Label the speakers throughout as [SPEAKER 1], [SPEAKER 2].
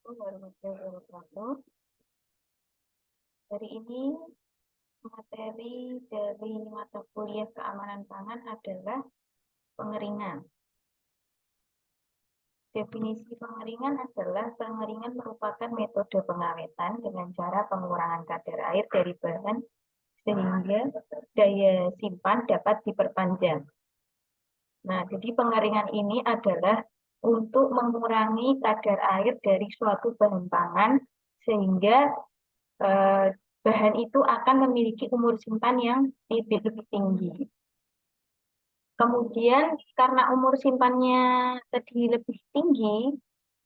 [SPEAKER 1] Warahmatullahi wabarakatuh. Hari ini materi dari mata kuliah keamanan pangan adalah pengeringan. Definisi pengeringan adalah pengeringan merupakan metode pengawetan dengan cara pengurangan kadar air dari bahan sehingga daya simpan dapat diperpanjang. Nah, jadi pengeringan ini adalah untuk mengurangi kadar air dari suatu bahan pangan sehingga eh, bahan itu akan memiliki umur simpan yang lebih tinggi. Kemudian karena umur simpannya tadi lebih tinggi,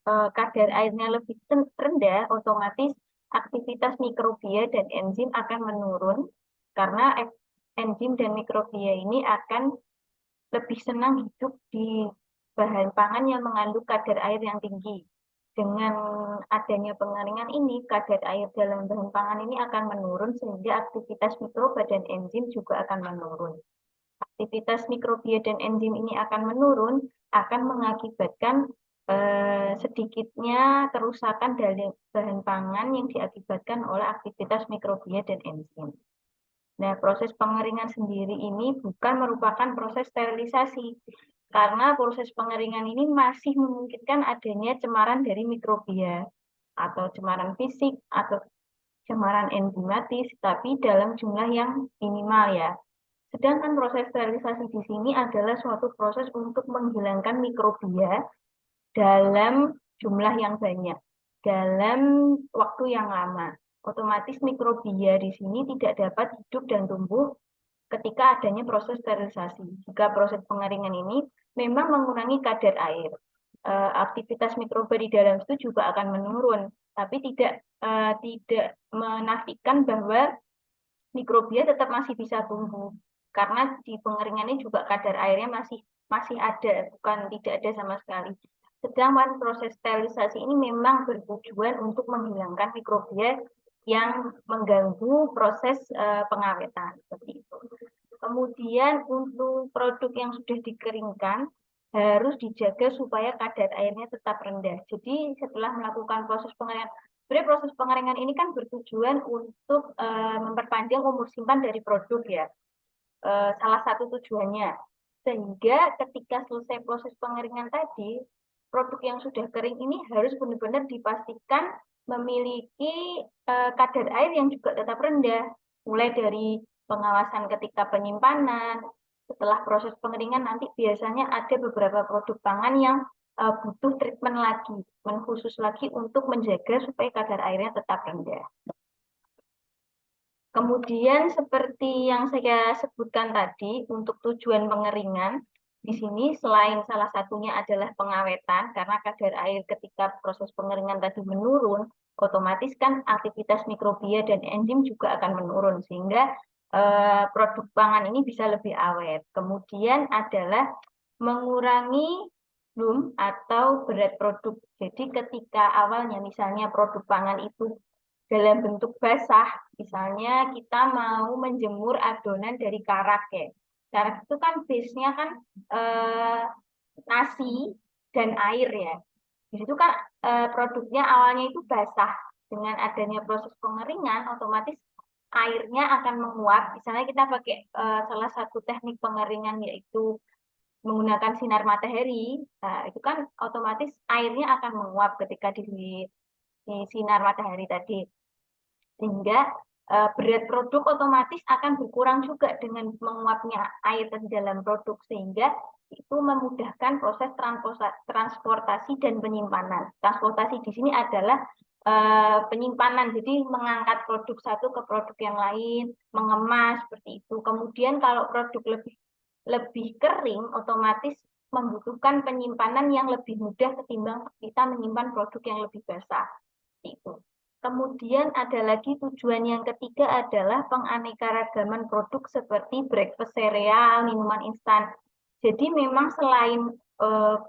[SPEAKER 1] kadar airnya lebih rendah, otomatis aktivitas mikrobia dan enzim akan menurun karena enzim dan mikrobia ini akan lebih senang hidup di bahan pangan yang mengandung kadar air yang tinggi. Dengan adanya pengeringan ini, kadar air dalam bahan pangan ini akan menurun sehingga aktivitas mikroba dan enzim juga akan menurun. Aktivitas mikrobia dan enzim ini akan menurun, akan mengakibatkan sedikitnya kerusakan dari bahan pangan yang diakibatkan oleh aktivitas mikrobia dan enzim. Nah, proses pengeringan sendiri ini bukan merupakan proses sterilisasi, karena proses pengeringan ini masih memungkinkan adanya cemaran dari mikrobia, atau cemaran fisik, atau cemaran enzimatis, tapi dalam jumlah yang minimal ya. Sedangkan proses sterilisasi di sini adalah suatu proses untuk menghilangkan mikrobia dalam jumlah yang banyak, dalam waktu yang lama. Otomatis mikrobia di sini tidak dapat hidup dan tumbuh ketika adanya proses sterilisasi. Jika proses pengeringan ini memang mengurangi kadar air, aktivitas mikroba di dalam itu juga akan menurun, tapi tidak menafikan bahwa mikrobia tetap masih bisa tumbuh karena di pengeringan ini juga kadar airnya masih ada, bukan tidak ada sama sekali. Sedangkan proses sterilisasi ini memang bertujuan untuk menghilangkan mikrobia yang mengganggu proses pengawetan seperti itu. Kemudian untuk produk yang sudah dikeringkan harus dijaga supaya kadar airnya tetap rendah. Jadi setelah melakukan proses pengeringan, sebenarnya proses pengeringan ini kan bertujuan untuk memperpanjang umur simpan dari produk ya. Salah satu tujuannya. Sehingga ketika selesai proses pengeringan tadi, produk yang sudah kering ini harus benar-benar dipastikan memiliki kadar air yang juga tetap rendah. Mulai dari pengawasan ketika penyimpanan, setelah proses pengeringan nanti biasanya ada beberapa produk pangan yang butuh treatment lagi, khusus lagi untuk menjaga supaya kadar airnya tetap rendah. Kemudian seperti yang saya sebutkan tadi, untuk tujuan pengeringan, di sini selain salah satunya adalah pengawetan, karena kadar air ketika proses pengeringan tadi menurun, otomatis kan aktivitas mikrobia dan enzim juga akan menurun, sehingga produk pangan ini bisa lebih awet. Kemudian adalah mengurangi bloom atau berat produk. Jadi ketika awalnya misalnya produk pangan itu dalam bentuk basah, misalnya kita mau menjemur adonan dari karak ya. Karak itu kan base-nya kan eh, nasi dan air ya. Di situ kan produknya awalnya itu basah. Dengan adanya proses pengeringan, otomatis airnya akan menguap. Misalnya kita pakai salah satu teknik pengeringan yaitu menggunakan sinar matahari. Nah, itu kan otomatis airnya akan menguap ketika di sinar matahari tadi. Sehingga berat produk otomatis akan berkurang juga dengan menguapnya air di dalam produk, sehingga itu memudahkan proses transportasi dan penyimpanan. Transportasi di sini adalah penyimpanan, jadi mengangkat produk satu ke produk yang lain, mengemas seperti itu. Kemudian kalau produk lebih lebih kering, otomatis membutuhkan penyimpanan yang lebih mudah ketimbang kita menyimpan produk yang lebih basah. Itu. Kemudian ada lagi tujuan yang ketiga adalah penganekaragaman produk seperti breakfast cereal, minuman instan. Jadi memang selain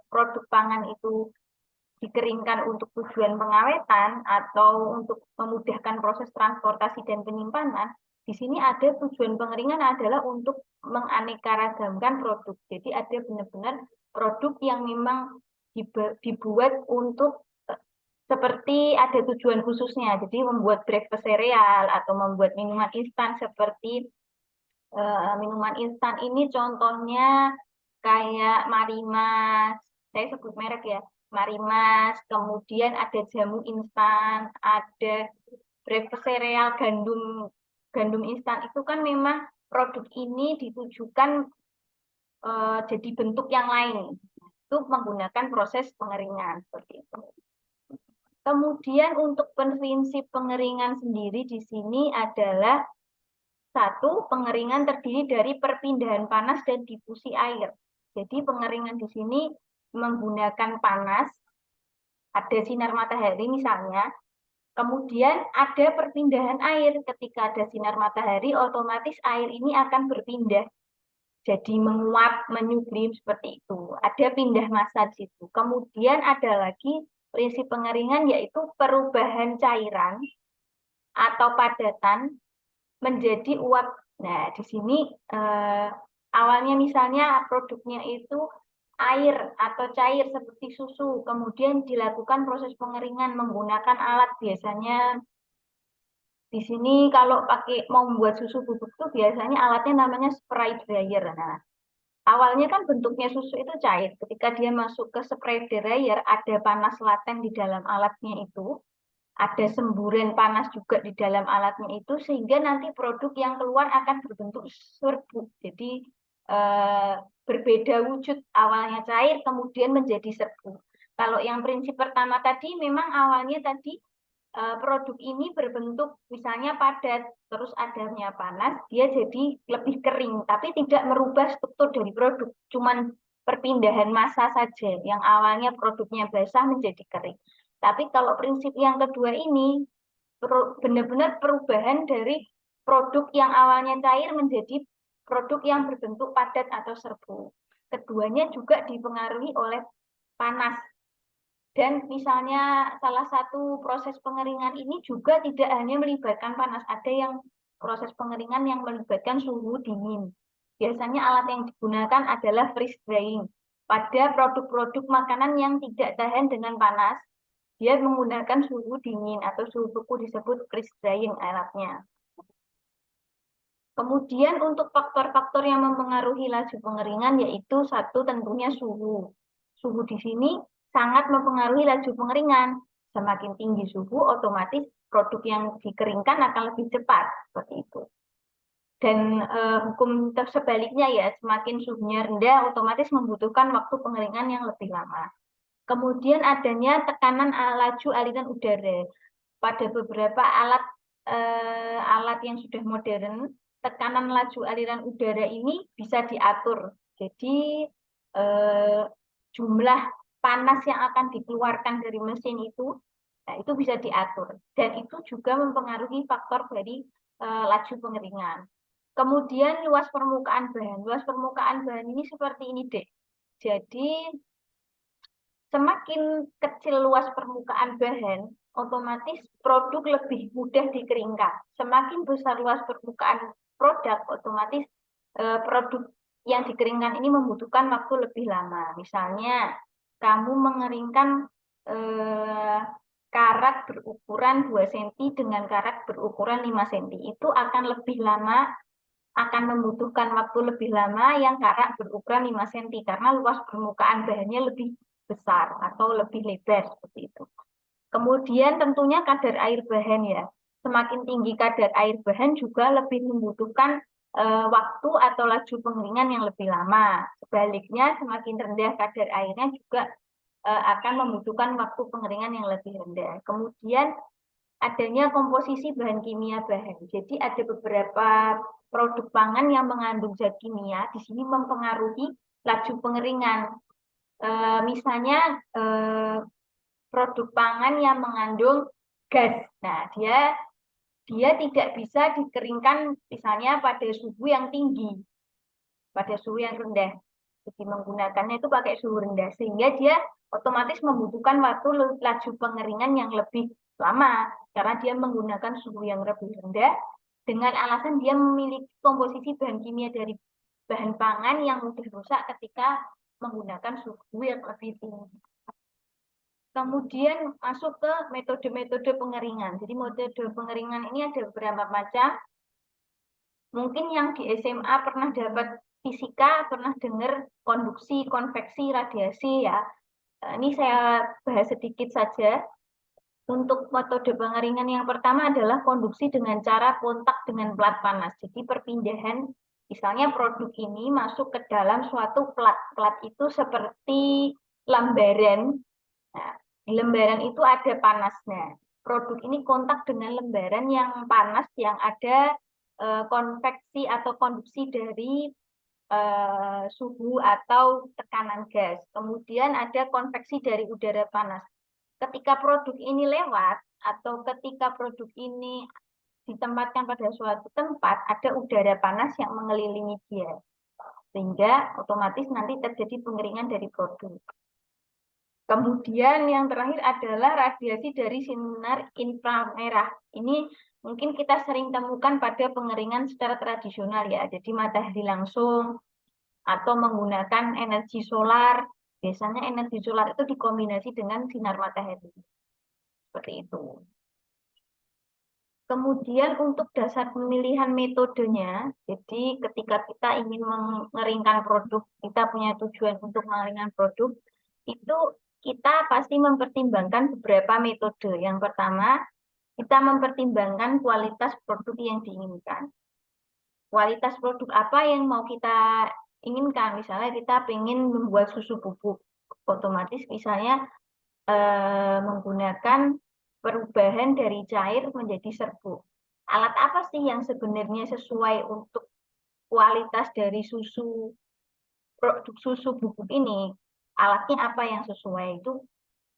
[SPEAKER 1] produk pangan itu dikeringkan untuk tujuan pengawetan atau untuk memudahkan proses transportasi dan penyimpanan, di sini ada tujuan pengeringan adalah untuk menganekaragamkan produk. Jadi ada benar-benar produk yang memang dibuat untuk seperti ada tujuan khususnya. Jadi membuat breakfast cereal atau membuat minuman instan seperti minuman instan ini contohnya kayak Marimas, saya sebut merek ya, Marimas, kemudian ada jamu instan, ada breakfast cereal gandum gandum instan itu kan memang produk ini ditujukan jadi bentuk yang lain untuk menggunakan proses pengeringan seperti itu. Kemudian untuk prinsip pengeringan sendiri di sini adalah satu, pengeringan terdiri dari perpindahan panas dan difusi air. Jadi pengeringan di sini menggunakan panas, ada sinar matahari misalnya, kemudian ada perpindahan air. Ketika ada sinar matahari, otomatis air ini akan berpindah. Jadi menguap, menyublim seperti itu. Ada pindah massa di situ. Kemudian ada lagi prinsip pengeringan yaitu perubahan cairan atau padatan menjadi uap. Nah, di sini awalnya misalnya produknya itu air atau cair seperti susu, kemudian dilakukan proses pengeringan menggunakan alat biasanya. Di sini kalau pakai mau membuat susu bubuk tuh biasanya alatnya namanya spray dryer. Nah, awalnya kan bentuknya susu itu cair. Ketika dia masuk ke spray dryer, ada panas laten di dalam alatnya itu, ada semburan panas juga di dalam alatnya itu, sehingga nanti produk yang keluar akan berbentuk serbuk. Jadi berbeda wujud, awalnya cair, kemudian menjadi serbuk. Kalau yang prinsip pertama tadi, memang awalnya tadi produk ini berbentuk misalnya padat, terus adanya panas, dia jadi lebih kering, tapi tidak merubah struktur dari produk, cuman perpindahan massa saja, yang awalnya produknya basah menjadi kering. Tapi kalau prinsip yang kedua ini, benar-benar perubahan dari produk yang awalnya cair menjadi produk yang berbentuk padat atau serbuk. Keduanya juga dipengaruhi oleh panas. Dan misalnya salah satu proses pengeringan ini juga tidak hanya melibatkan panas, ada yang proses pengeringan yang melibatkan suhu dingin. Biasanya alat yang digunakan adalah freeze drying. Pada produk-produk makanan yang tidak tahan dengan panas, dia menggunakan suhu dingin atau suhu beku disebut freeze drying alatnya. Kemudian untuk faktor-faktor yang mempengaruhi laju pengeringan yaitu satu tentunya suhu. Suhu di sini sangat mempengaruhi laju pengeringan. Semakin tinggi suhu, otomatis produk yang dikeringkan akan lebih cepat, seperti itu. Dan hukum sebaliknya ya, semakin suhunya rendah, otomatis membutuhkan waktu pengeringan yang lebih lama. Kemudian adanya tekanan laju aliran udara. Pada beberapa alat yang sudah modern, tekanan laju aliran udara ini bisa diatur. Jadi jumlah panas yang akan dikeluarkan dari mesin itu, nah itu bisa diatur. Dan itu juga mempengaruhi faktor dari laju pengeringan. Kemudian luas permukaan bahan. Luas permukaan bahan ini seperti ini, Dek. Jadi semakin kecil luas permukaan bahan, otomatis produk lebih mudah dikeringkan. Semakin besar luas permukaan produk, otomatis produk yang dikeringkan ini membutuhkan waktu lebih lama. Misalnya, kamu mengeringkan karat berukuran 2 cm dengan karat berukuran 5 cm. Itu akan lebih lama, akan membutuhkan waktu lebih lama yang karat berukuran 5 cm karena luas permukaan bahannya lebih besar atau lebih lebar seperti itu. Kemudian tentunya kadar air bahan ya. Semakin tinggi kadar air bahan juga lebih membutuhkan waktu atau laju pengeringan yang lebih lama. Sebaliknya semakin rendah kadar airnya juga akan membutuhkan waktu pengeringan yang lebih rendah. Kemudian adanya komposisi bahan kimia bahan. Jadi ada beberapa produk pangan yang mengandung zat kimia, di sini mempengaruhi laju pengeringan. Misalnya produk pangan yang mengandung gas. Nah, dia tidak bisa dikeringkan misalnya pada suhu yang tinggi, pada suhu yang rendah. Jadi menggunakannya itu pakai suhu rendah, sehingga dia otomatis membutuhkan waktu laju pengeringan yang lebih lama, karena dia menggunakan suhu yang lebih rendah, dengan alasan dia memiliki komposisi bahan kimia dari bahan pangan yang mudah rusak ketika menggunakan suhu yang lebih tinggi. Kemudian masuk ke metode-metode pengeringan. Jadi metode pengeringan ini ada beberapa macam. Mungkin yang di SMA pernah dapat fisika, pernah dengar konduksi, konveksi, radiasi ya. Ini saya bahas sedikit saja. Untuk metode pengeringan yang pertama adalah konduksi dengan cara kontak dengan plat panas. Jadi perpindahan, misalnya produk ini masuk ke dalam suatu plat. Plat itu seperti lembaran. Nah, di lembaran itu ada panasnya. Produk ini kontak dengan lembaran yang panas, yang ada konveksi atau konduksi dari suhu atau tekanan gas. Kemudian ada konveksi dari udara panas. Ketika produk ini lewat atau ketika produk ini ditempatkan pada suatu tempat, ada udara panas yang mengelilingi dia. Sehingga otomatis nanti terjadi pengeringan dari produk. Kemudian yang terakhir adalah radiasi dari sinar inframerah. Ini mungkin kita sering temukan pada pengeringan secara tradisional ya. Jadi matahari langsung atau menggunakan energi solar. Biasanya energi solar itu dikombinasi dengan sinar matahari. Seperti itu. Kemudian untuk dasar pemilihan metodenya, jadi ketika kita ingin mengeringkan produk, kita punya tujuan untuk mengeringkan produk, itu kita pasti mempertimbangkan beberapa metode. Yang pertama, kita mempertimbangkan kualitas produk yang diinginkan. Kualitas produk apa yang mau kita inginkan? Misalnya kita ingin membuat susu bubuk, otomatis misalnya menggunakan perubahan dari cair menjadi serbuk. Alat apa sih yang sebenarnya sesuai untuk kualitas dari susu, produk susu bubuk ini? Alatnya apa yang sesuai itu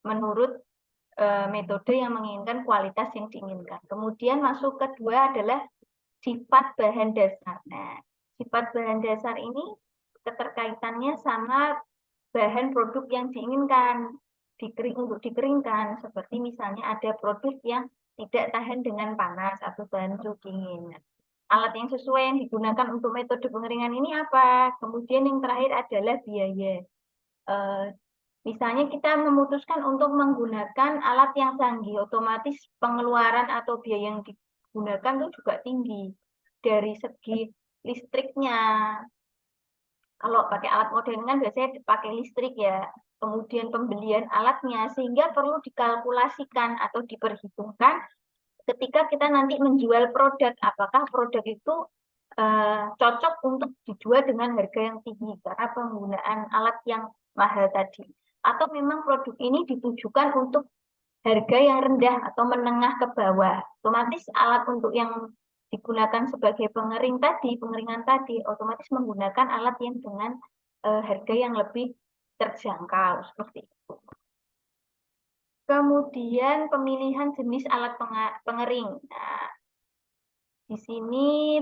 [SPEAKER 1] menurut metode yang menginginkan kualitas yang diinginkan. Kemudian masuk kedua adalah sifat bahan dasar. Nah, sifat bahan dasar ini keterkaitannya sama bahan produk yang diinginkan untuk dikeringkan. Seperti misalnya ada produk yang tidak tahan dengan panas atau bahan suhu dingin. Alat yang sesuai yang digunakan untuk metode pengeringan ini apa? Kemudian yang terakhir adalah biaya. Misalnya kita memutuskan untuk menggunakan alat yang canggih, otomatis pengeluaran atau biaya yang digunakan itu juga tinggi. Dari segi listriknya, kalau pakai alat modern kan biasanya pakai listrik ya. Kemudian pembelian alatnya, sehingga perlu dikalkulasikan atau diperhitungkan ketika kita nanti menjual produk. Apakah produk itu cocok untuk dijual dengan harga yang tinggi karena penggunaan alat yang mahal tadi. Atau memang produk ini ditujukan untuk harga yang rendah atau menengah ke bawah. Otomatis alat untuk yang digunakan sebagai pengeringan tadi, otomatis menggunakan alat yang dengan harga yang lebih terjangkau seperti itu. Kemudian pemilihan jenis alat pengering. Nah, di sini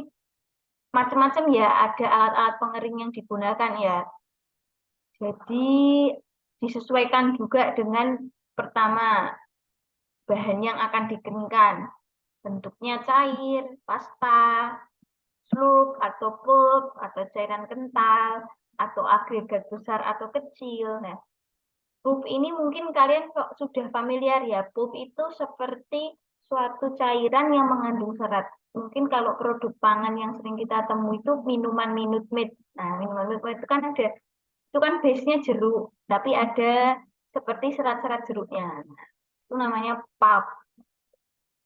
[SPEAKER 1] macam-macam ya, ada alat-alat pengering yang digunakan ya. Jadi disesuaikan juga dengan pertama bahan yang akan dikeringkan. Bentuknya cair, pasta, slurp atau pulp atau cairan kental atau agregat besar atau kecil. Nah, pulp ini mungkin kalian kok sudah familiar ya. Pulp itu seperti suatu cairan yang mengandung serat. Mungkin kalau produk pangan yang sering kita temui itu minuman Minute Maid. Nah, minuman Minute Maid itu kan ada, itu kan base-nya jeruk, tapi ada seperti serat-serat jeruknya. Nah, itu namanya pulp.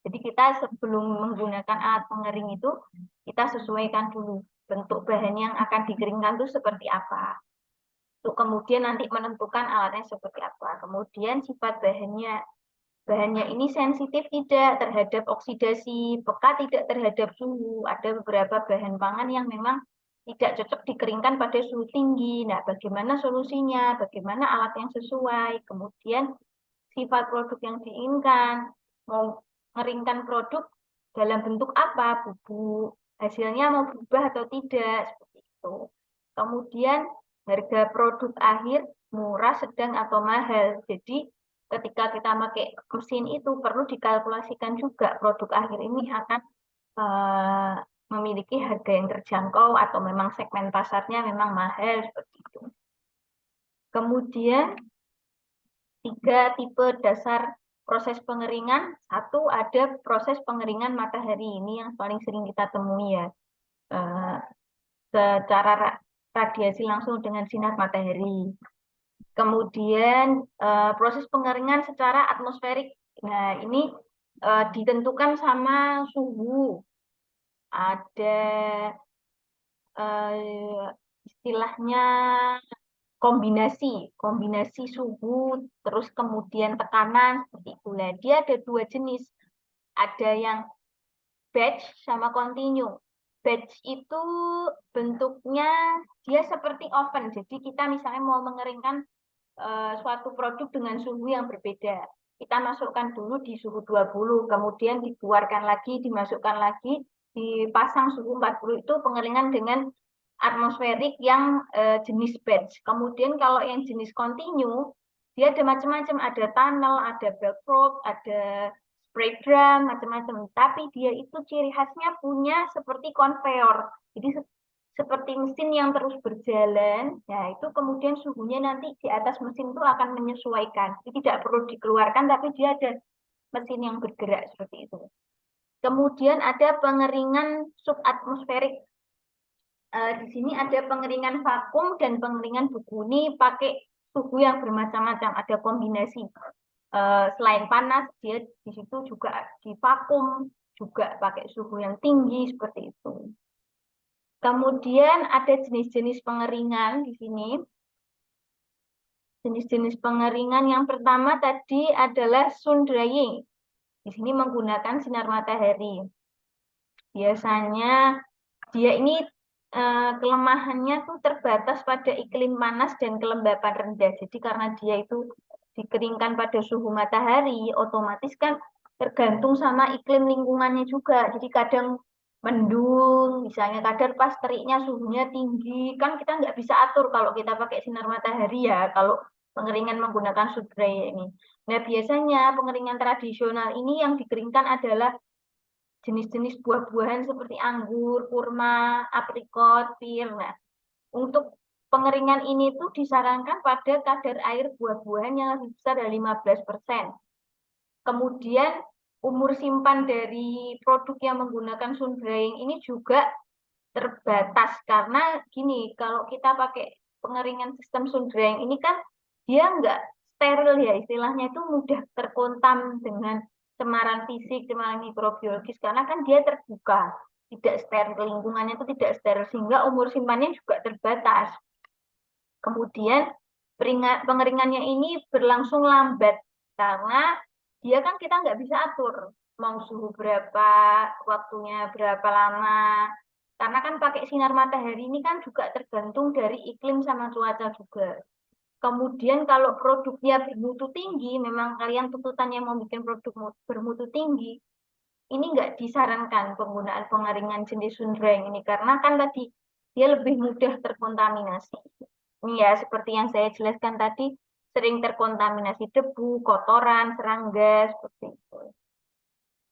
[SPEAKER 1] Jadi kita sebelum menggunakan alat pengering itu, kita sesuaikan dulu bentuk bahan yang akan dikeringkan itu seperti apa. Untuk kemudian nanti menentukan alatnya seperti apa. Kemudian sifat bahannya. Bahannya ini sensitif tidak terhadap oksidasi, peka tidak terhadap suhu. Ada beberapa bahan pangan yang memang tidak cocok dikeringkan pada suhu tinggi. Nah, bagaimana solusinya? Bagaimana alat yang sesuai? Kemudian sifat produk yang diinginkan. Mau mengeringkan produk dalam bentuk apa? Bubuk. Hasilnya mau berubah atau tidak? Seperti itu. Kemudian harga produk akhir murah, sedang, atau mahal. Jadi ketika kita pakai mesin itu perlu dikalkulasikan juga produk akhir ini akan memiliki harga yang terjangkau atau memang segmen pasarnya memang mahal seperti itu. Kemudian 3 tipe dasar proses pengeringan. 1 ada proses pengeringan matahari, ini yang paling sering kita temui ya. Secara radiasi langsung dengan sinar matahari. Kemudian proses pengeringan secara atmosferik. Nah, ini ditentukan sama suhu. Ada istilahnya kombinasi suhu, terus kemudian tekanan, seperti itu. Nah, dia ada 2 jenis. Ada yang batch sama continue. Batch itu bentuknya dia seperti oven. Jadi kita misalnya mau mengeringkan suatu produk dengan suhu yang berbeda. Kita masukkan dulu di suhu 20, kemudian dikeluarkan lagi, dimasukkan lagi, dipasang suhu 40, itu pengeringan dengan atmosferik yang jenis batch. Kemudian kalau yang jenis continue, dia ada macam-macam, ada tunnel, ada belt probe, ada spray drum, macam-macam. Tapi dia itu ciri khasnya punya seperti konveyor. Jadi seperti mesin yang terus berjalan, ya itu kemudian suhunya nanti di atas mesin itu akan menyesuaikan. Jadi tidak perlu dikeluarkan, tapi dia ada mesin yang bergerak seperti itu. Kemudian ada pengeringan subatmosferik. Di sini ada pengeringan vakum dan pengeringan buku. Ini pakai suhu yang bermacam-macam, ada kombinasi. Selain panas, dia di situ juga di vakum, juga pakai suhu yang tinggi seperti itu. Kemudian ada jenis-jenis pengeringan di sini. Jenis-jenis pengeringan yang pertama tadi adalah sun drying. Di sini menggunakan sinar matahari. Biasanya dia ini kelemahannya tuh terbatas pada iklim panas dan kelembapan rendah. Jadi karena dia itu dikeringkan pada suhu matahari, otomatis kan tergantung sama iklim lingkungannya juga. Jadi kadang mendung, misalnya kadang pas teriknya suhunya tinggi, kan kita nggak bisa atur kalau kita pakai sinar matahari ya, kalau pengeringan menggunakan sun dry ini. Nah, biasanya pengeringan tradisional ini yang dikeringkan adalah jenis-jenis buah-buahan seperti anggur, kurma, aprikot, pir. Nah, untuk pengeringan ini tuh disarankan pada kadar air buah-buahan yang lebih besar dari 15%. Kemudian umur simpan dari produk yang menggunakan sun drying ini juga terbatas karena gini, kalau kita pakai pengeringan sistem sun drying ini kan dia nggak steril ya, istilahnya itu mudah terkontam dengan cemaran fisik, cemaran mikrobiologis karena kan dia terbuka, tidak steril, lingkungannya itu tidak steril sehingga umur simpannya juga terbatas. Kemudian pengeringannya ini berlangsung lambat karena dia kan kita nggak bisa atur mau suhu berapa, waktunya berapa lama. Karena kan pakai sinar matahari ini kan juga tergantung dari iklim sama cuaca juga. Kemudian kalau produknya bermutu tinggi, memang kalian tuntutannya mau bikin produk bermutu tinggi, ini nggak disarankan penggunaan pengeringan jenis sun drying ini karena kan tadi dia lebih mudah terkontaminasi. Ini ya seperti yang saya jelaskan tadi, sering terkontaminasi debu, kotoran, serangga, seperti itu.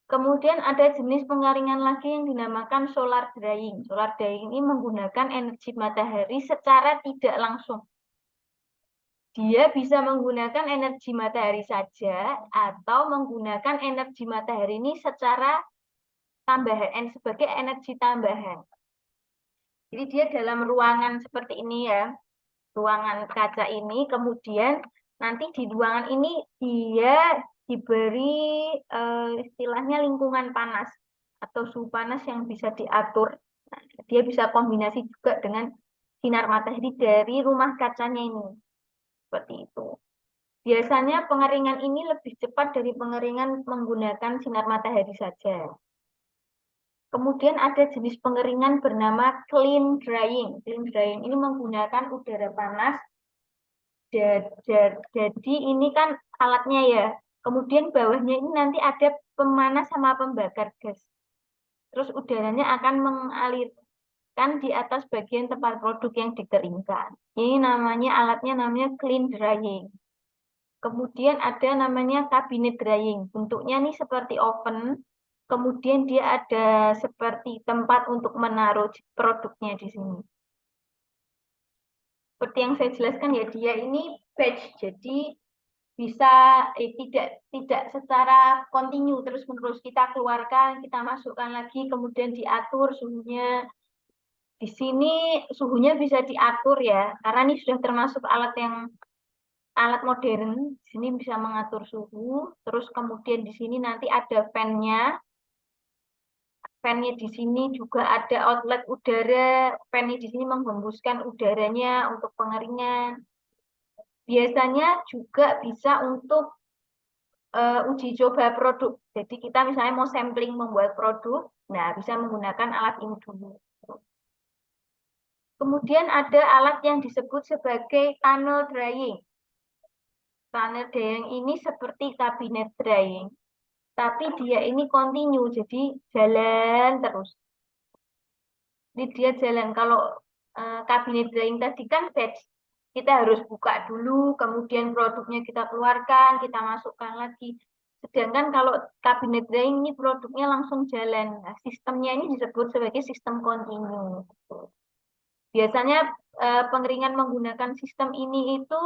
[SPEAKER 1] Kemudian ada jenis pengeringan lagi yang dinamakan solar drying. Solar drying ini menggunakan energi matahari secara tidak langsung. Dia bisa menggunakan energi matahari saja atau menggunakan energi matahari ini secara tambahan, sebagai energi tambahan. Jadi dia dalam ruangan seperti ini ya, ruangan kaca ini, kemudian nanti di ruangan ini dia diberi istilahnya lingkungan panas atau suhu panas yang bisa diatur. Nah, dia bisa kombinasi juga dengan sinar matahari dari rumah kacanya ini. Seperti itu. Biasanya pengeringan ini lebih cepat dari pengeringan menggunakan sinar matahari saja. Kemudian ada jenis pengeringan bernama clean drying. Clean drying ini menggunakan udara panas. Jadi ini kan alatnya ya. Kemudian bawahnya ini nanti ada pemanas sama pembakar gas. Terus udaranya akan mengalirkan di atas bagian tempat produk yang dikeringkan. Ini alatnya namanya clean drying. Kemudian ada namanya cabinet drying. Bentuknya nih seperti oven. Kemudian dia ada seperti tempat untuk menaruh produknya di sini. Seperti yang saya jelaskan ya, dia ini batch. Jadi bisa tidak secara kontinu terus-menerus. Kita keluarkan, kita masukkan lagi, kemudian diatur suhunya. Di sini suhunya bisa diatur ya, karena ini sudah termasuk alat modern. Di sini bisa mengatur suhu. Terus kemudian di sini nanti ada fan-nya. Fan-nya di sini juga ada outlet udara. Fan-nya di sini menghembuskan udaranya untuk pengeringan. Biasanya juga bisa untuk uji coba produk. Jadi kita misalnya mau sampling membuat produk, nah bisa menggunakan alat ini dulu. Kemudian ada alat yang disebut sebagai tunnel drying. Tunnel drying ini seperti kabinet drying, tapi dia ini kontinu, jadi jalan terus. Jadi dia jalan. Kalau kabinet drying tadi kan batch, kita harus buka dulu, kemudian produknya kita keluarkan, kita masukkan lagi. Sedangkan kalau kabinet drying ini produknya langsung jalan. Nah, sistemnya ini disebut sebagai sistem kontinu. Biasanya pengeringan menggunakan sistem ini itu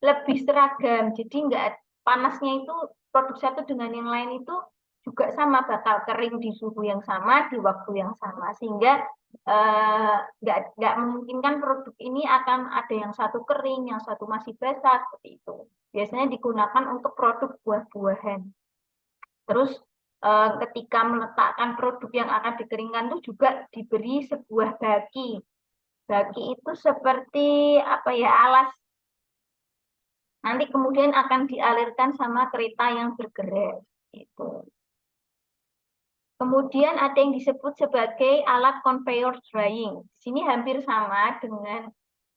[SPEAKER 1] lebih seragam. Jadi nggak panasnya itu produk satu dengan yang lain itu juga sama, bakal kering di suhu yang sama, di waktu yang sama. Sehingga nggak memungkinkan produk ini akan ada yang satu kering, yang satu masih basah, seperti itu. Biasanya digunakan untuk produk buah-buahan. Terus ketika meletakkan produk yang akan dikeringkan itu juga diberi sebuah baki. Baki itu seperti apa ya, alas. Nanti kemudian akan dialirkan sama kereta yang bergerak. Itu. Kemudian ada yang disebut sebagai alat conveyor drying. Di sini hampir sama dengan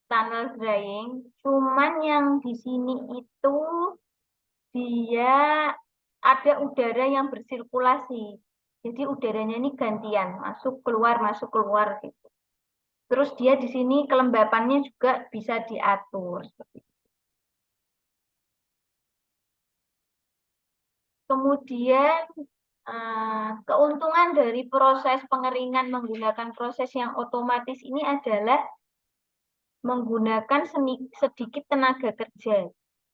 [SPEAKER 1] tunnel drying, cuman yang di sini itu dia ada udara yang bersirkulasi. Jadi udaranya ini gantian, masuk keluar gitu. Terus dia di sini kelembapannya juga bisa diatur. Kemudian keuntungan dari proses pengeringan menggunakan proses yang otomatis ini adalah menggunakan sedikit tenaga kerja.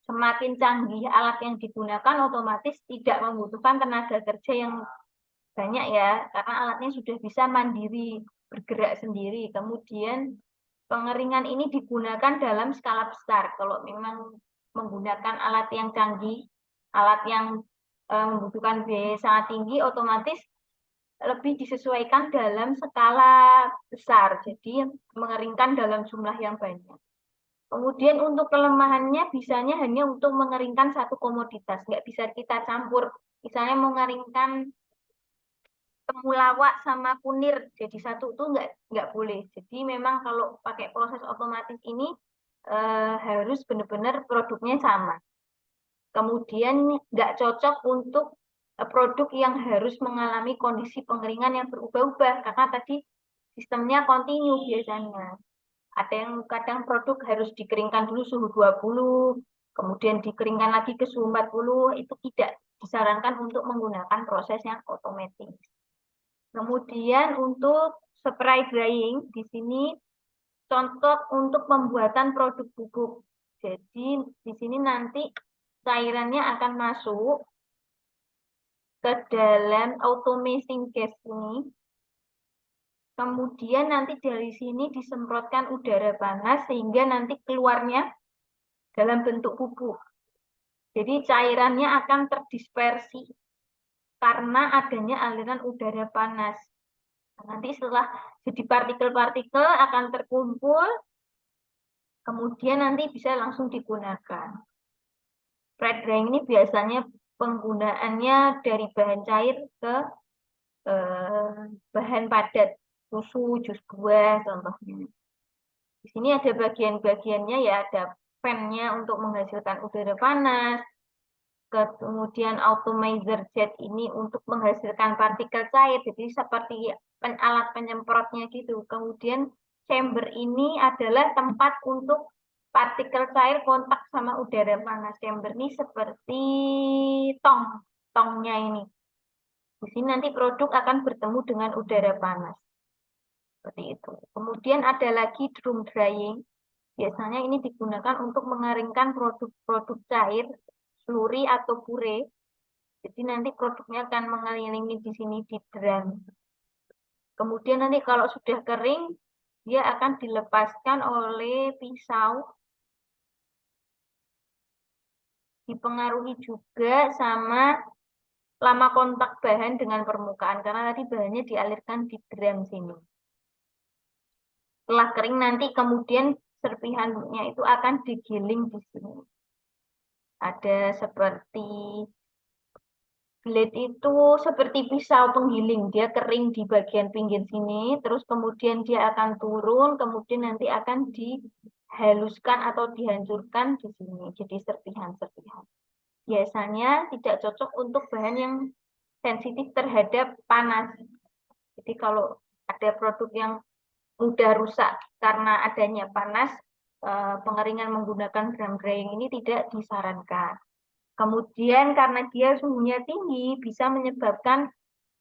[SPEAKER 1] Semakin canggih alat yang digunakan, otomatis tidak membutuhkan tenaga kerja yang banyak ya, karena alatnya sudah bisa mandiri, bergerak sendiri. Kemudian pengeringan ini digunakan dalam skala besar. Kalau memang menggunakan alat yang canggih, alat yang membutuhkan biaya sangat tinggi, otomatis lebih disesuaikan dalam skala besar. Jadi mengeringkan dalam jumlah yang banyak. Kemudian untuk kelemahannya bisanya hanya untuk mengeringkan satu komoditas, nggak bisa kita campur. Misalnya mengeringkan temulawak sama kunir jadi satu tuh nggak boleh. Jadi memang kalau pakai proses otomatis ini harus benar-benar produknya sama. Kemudian nggak cocok untuk produk yang harus mengalami kondisi pengeringan yang berubah-ubah karena tadi sistemnya kontinu biasanya. Ada yang kadang produk harus dikeringkan dulu suhu 20, kemudian dikeringkan lagi ke suhu 40, itu tidak disarankan untuk menggunakan proses yang otomatis. Kemudian untuk spray drying, di sini contoh untuk pembuatan produk bubuk. Jadi di sini nanti cairannya akan masuk ke dalam automation gas ini. Kemudian nanti dari sini disemprotkan udara panas sehingga nanti keluarnya dalam bentuk bubuk. Jadi cairannya akan terdispersi karena adanya aliran udara panas. Nanti setelah jadi partikel-partikel akan terkumpul, kemudian nanti bisa langsung digunakan. Spray drying ini biasanya penggunaannya dari bahan cair ke bahan padat, susu, jus buah contohnya. Di sini ada bagian-bagiannya ya, ada fan-nya untuk menghasilkan udara panas, kemudian atomizer jet ini untuk menghasilkan partikel cair, jadi seperti alat penyemprotnya gitu. Kemudian chamber ini adalah tempat untuk partikel cair kontak sama udara panas. Chamber ini seperti tongnya ini. Di sini nanti produk akan bertemu dengan udara panas. Seperti itu. Kemudian ada lagi drum drying. Biasanya ini digunakan untuk mengeringkan produk-produk cair slurry atau pure. Jadi nanti produknya akan mengelilingi di sini di drum. Kemudian nanti kalau sudah kering, dia akan dilepaskan oleh pisau. Dipengaruhi juga sama lama kontak bahan dengan permukaan, karena tadi bahannya dialirkan di drum sini. Setelah kering nanti kemudian serpihannya itu akan digiling di sini. Ada seperti blade itu seperti pisau penggiling, dia kering di bagian pinggir sini, terus kemudian dia akan turun, kemudian nanti akan dihaluskan atau dihancurkan di sini, jadi serpihan-serpihan. Biasanya tidak cocok untuk bahan yang sensitif terhadap panas. Jadi kalau ada produk yang mudah rusak karena adanya panas, pengeringan menggunakan drum drying ini tidak disarankan. Kemudian karena dia suhunya tinggi, bisa menyebabkan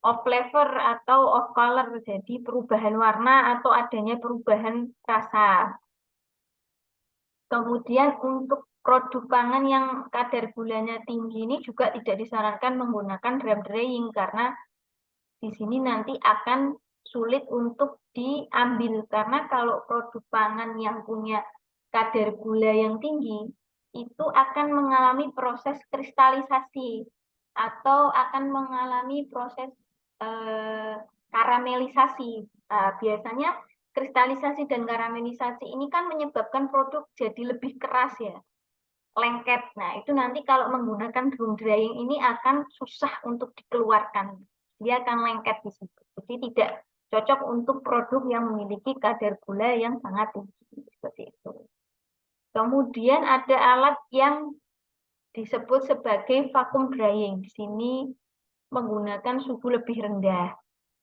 [SPEAKER 1] off flavor atau off color, jadi perubahan warna atau adanya perubahan rasa. Kemudian untuk produk pangan yang kadar gulanya tinggi ini juga tidak disarankan menggunakan drum drying karena di sini nanti akan sulit untuk diambil karena kalau produk pangan yang punya kadar gula yang tinggi itu akan mengalami proses kristalisasi atau akan mengalami proses karamelisasi. Biasanya kristalisasi dan karamelisasi ini kan menyebabkan produk jadi lebih keras ya, lengket. Nah, itu nanti kalau menggunakan drum drying ini akan susah untuk dikeluarkan. Dia akan lengket di situ. Jadi tidak cocok untuk produk yang memiliki kadar gula yang sangat tinggi. Seperti itu. Kemudian ada alat yang disebut sebagai vacuum drying. Di sini menggunakan suhu lebih rendah.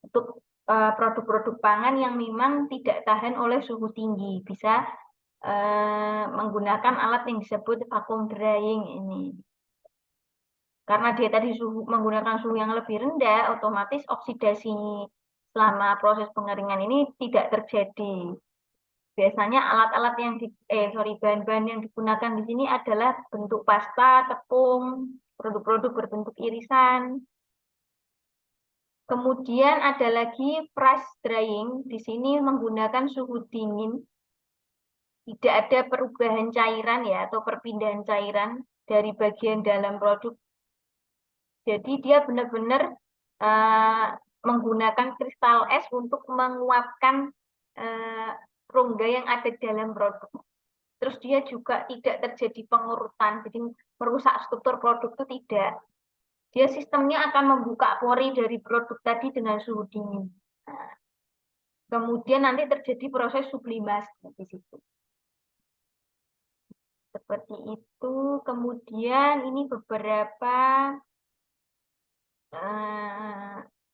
[SPEAKER 1] Untuk produk-produk pangan yang memang tidak tahan oleh suhu tinggi. Bisa menggunakan alat yang disebut vacuum drying ini. Karena dia tadi menggunakan suhu yang lebih rendah, otomatis oksidasi selama proses pengeringan ini tidak terjadi. Biasanya alat-alat yang bahan-bahan yang digunakan di sini adalah bentuk pasta, tepung, produk-produk berbentuk irisan. Kemudian ada lagi press drying, di sini menggunakan suhu dingin. Tidak ada perubahan cairan ya atau perpindahan cairan dari bagian dalam produk. Jadi dia benar-benar menggunakan kristal es untuk menguapkan rongga yang ada dalam produk. Terus dia juga tidak terjadi pengurutan, jadi merusak struktur produk itu tidak. Dia sistemnya akan membuka pori dari produk tadi dengan suhu dingin. Nah, kemudian nanti terjadi proses sublimasi di situ. Seperti itu. Kemudian ini beberapa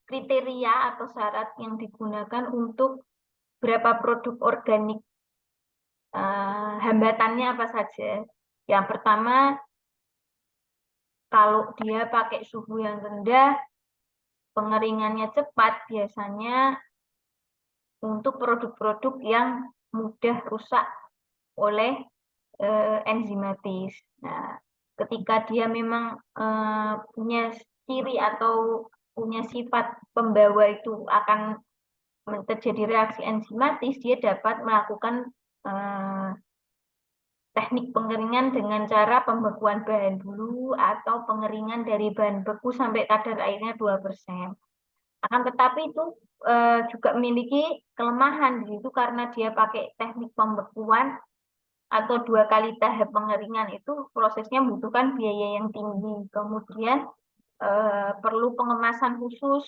[SPEAKER 1] kriteria atau syarat yang digunakan untuk berapa produk organik. Hambatannya apa saja? Yang pertama, kalau dia pakai suhu yang rendah, pengeringannya cepat, biasanya untuk produk-produk yang mudah rusak oleh enzimatis. Nah, ketika dia memang punya ciri atau punya sifat pembawa itu akan terjadi reaksi enzimatis, dia dapat melakukan teknik pengeringan dengan cara pembekuan bahan dulu atau pengeringan dari bahan beku sampai kadar airnya 2%. Akan tetapi itu juga memiliki kelemahan di situ karena dia pakai teknik pembekuan atau 2 kali tahap pengeringan itu prosesnya membutuhkan biaya yang tinggi. Kemudian perlu pengemasan khusus.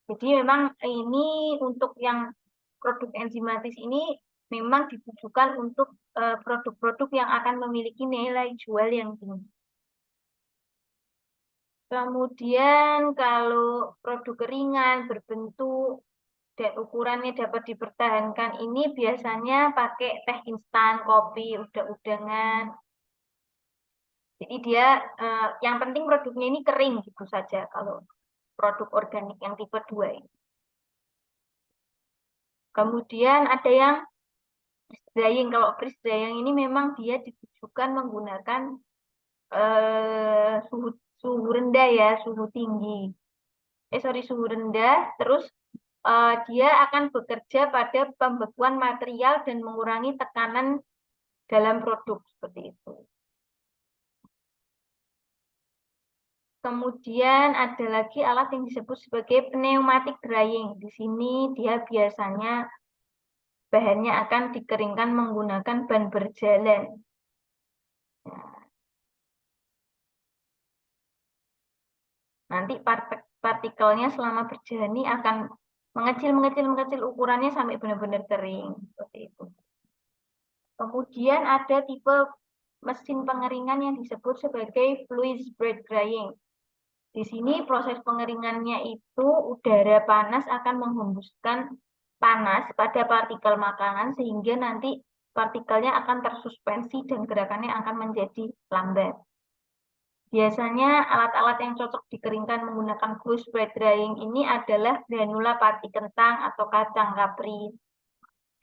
[SPEAKER 1] Jadi memang ini untuk yang produk enzimatis ini memang ditujukan untuk produk-produk yang akan memiliki nilai jual yang tinggi. Kemudian kalau produk ringan berbentuk dan ukurannya dapat dipertahankan ini biasanya pakai teh instan, kopi, udang-udangan. Jadi dia yang penting produknya ini kering gitu saja kalau produk organik yang tipe 2 ini. Kemudian ada yang freeze drying. Kalau freeze drying ini memang dia ditujukan menggunakan suhu suhu rendah ya, suhu tinggi. Suhu rendah, terus dia akan bekerja pada pembekuan material dan mengurangi tekanan dalam produk seperti itu. Kemudian ada lagi alat yang disebut sebagai pneumatic drying. Di sini dia biasanya bahannya akan dikeringkan menggunakan ban berjalan. Nah, nanti partikelnya selama berjalan ini akan mengecil ukurannya sampai benar-benar kering seperti itu. Kemudian ada tipe mesin pengeringan yang disebut sebagai fluid bed drying. Di sini proses pengeringannya itu udara panas akan menghembuskan panas pada partikel makanan sehingga nanti partikelnya akan tersuspensi dan gerakannya akan menjadi lambat. Biasanya alat-alat yang cocok dikeringkan menggunakan fluid bed drying ini adalah granula pati kentang atau kacang kapri.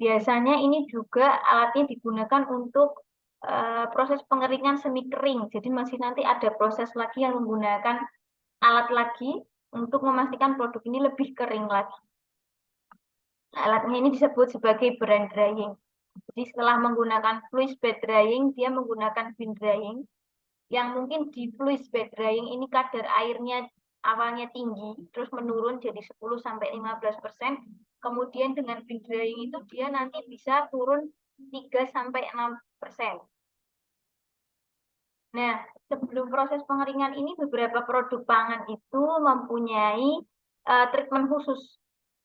[SPEAKER 1] Biasanya ini juga alatnya digunakan untuk proses pengeringan semi kering. Jadi masih nanti ada proses lagi yang menggunakan alat lagi untuk memastikan produk ini lebih kering lagi. Alatnya ini disebut sebagai brand drying. Jadi setelah menggunakan fluid bed drying, dia menggunakan bin drying. Yang mungkin di fluid bed drying ini kadar airnya awalnya tinggi, terus menurun jadi 10-15%. Kemudian dengan bin drying itu dia nanti bisa turun 3-6%. Nah, sebelum proses pengeringan ini beberapa produk pangan itu mempunyai treatment khusus.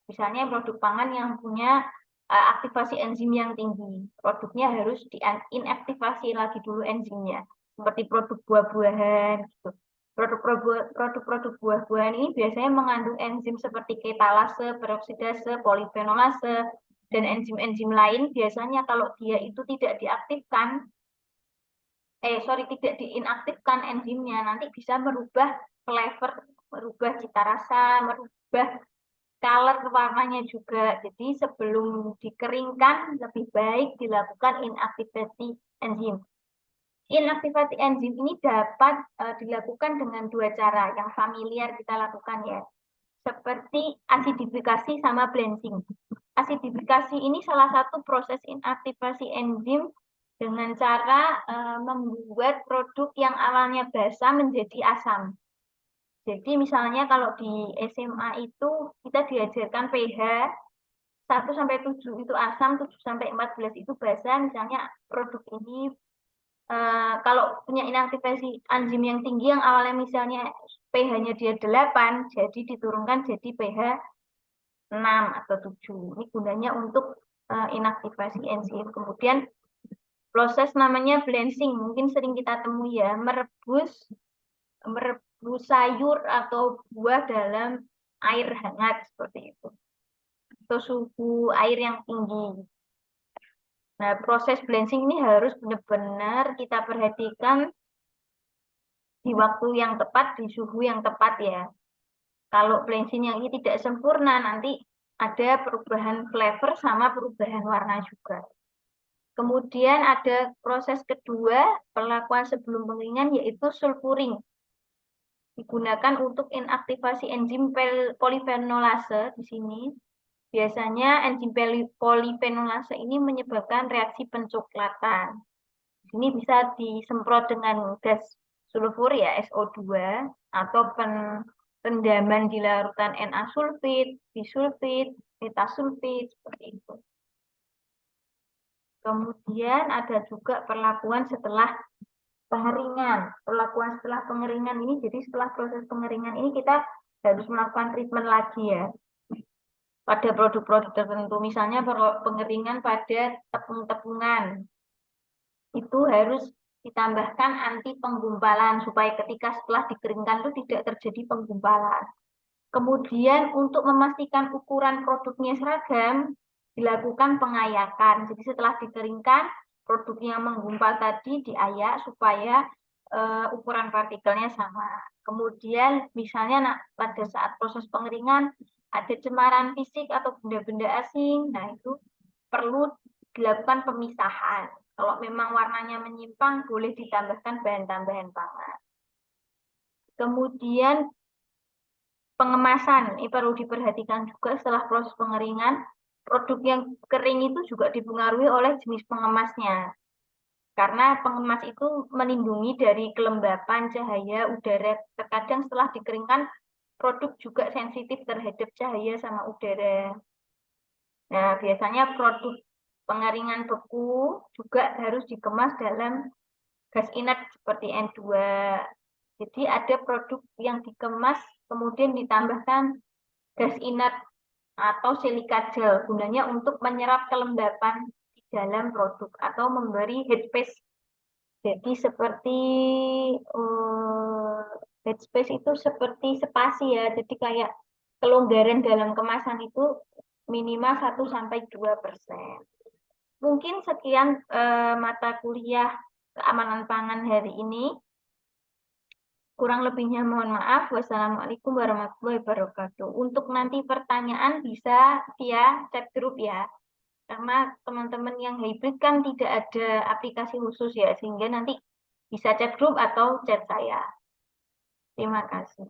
[SPEAKER 1] Misalnya produk pangan yang punya aktivasi enzim yang tinggi. Produknya harus diinaktivasi lagi dulu enzimnya. Seperti produk buah-buahan gitu. Produk-produk buah-buahan ini biasanya mengandung enzim seperti ketalase, peroksidase, polifenolase, dan enzim-enzim lain. Biasanya kalau dia itu tidak diaktifkan, tidak diinaktifkan enzimnya, nanti bisa merubah flavor, merubah cita rasa, merubah color warnanya juga. Jadi sebelum dikeringkan lebih baik dilakukan inaktivasi enzim. Inaktivasi enzim ini dapat dilakukan dengan dua cara yang familiar kita lakukan ya. Seperti asidifikasi sama blanching. Asidifikasi ini salah satu proses inaktivasi enzim dengan cara membuat produk yang awalnya basah menjadi asam. Jadi misalnya kalau di SMA itu kita diajarkan pH 1-7 itu asam, 7-14 itu basa. Misalnya produk ini kalau punya inaktivasi enzim yang tinggi yang awalnya misalnya pH-nya dia 8, jadi diturunkan jadi pH 6 atau 7. Ini gunanya untuk inaktivasi enzim. Kemudian proses namanya blanching, mungkin sering kita temui ya, merebus sayur atau buah dalam air hangat seperti itu. Atau suhu air yang tinggi. Nah, proses blanching ini harus benar-benar kita perhatikan di waktu yang tepat, di suhu yang tepat ya. Kalau blanching yang ini tidak sempurna, nanti ada perubahan flavor sama perubahan warna juga. Kemudian ada proses kedua, perlakuan sebelum pengeringan, yaitu sulfuring. Digunakan untuk inaktivasi enzim polifenolase di sini. Biasanya enzim polifenolase ini menyebabkan reaksi pencoklatan. Ini bisa disemprot dengan gas sulfur ya, SO2, atau pendaman di larutan Na-sulfit, bisulfit, metasulfit, seperti itu. Kemudian ada juga perlakuan setelah pengeringan. Perlakuan setelah pengeringan ini, jadi setelah proses pengeringan ini kita harus melakukan treatment lagi ya. Pada produk-produk tertentu, misalnya pengeringan pada tepung-tepungan. Itu harus ditambahkan anti penggumpalan supaya ketika setelah dikeringkan itu tidak terjadi penggumpalan. Kemudian untuk memastikan ukuran produknya seragam, dilakukan pengayakan. Jadi setelah dikeringkan, produk yang menggumpal tadi diayak supaya ukuran partikelnya sama. Kemudian misalnya pada saat proses pengeringan ada cemaran fisik atau benda-benda asing, nah itu perlu dilakukan pemisahan. Kalau memang warnanya menyimpang, boleh ditambahkan bahan tambahan pangan. Kemudian pengemasan, ini perlu diperhatikan juga setelah proses pengeringan, produk yang kering itu juga dipengaruhi oleh jenis pengemasnya. Karena pengemas itu melindungi dari kelembapan, cahaya, udara. Terkadang setelah dikeringkan, produk juga sensitif terhadap cahaya sama udara. Nah, biasanya produk pengeringan beku juga harus dikemas dalam gas inert seperti N2. Jadi ada produk yang dikemas kemudian ditambahkan gas inert atau silika gel, gunanya untuk menyerap kelembapan di dalam produk atau memberi headspace. Jadi seperti headspace itu seperti spasi ya. Jadi kayak kelonggaran dalam kemasan itu minimal 1-2%. Mungkin sekian mata kuliah keamanan pangan hari ini. Kurang lebihnya mohon maaf. Wassalamualaikum warahmatullahi wabarakatuh. Untuk nanti pertanyaan bisa via chat group ya. Karena teman-teman yang hybrid kan tidak ada aplikasi khusus ya. Sehingga nanti bisa chat group atau chat saya. Terima kasih.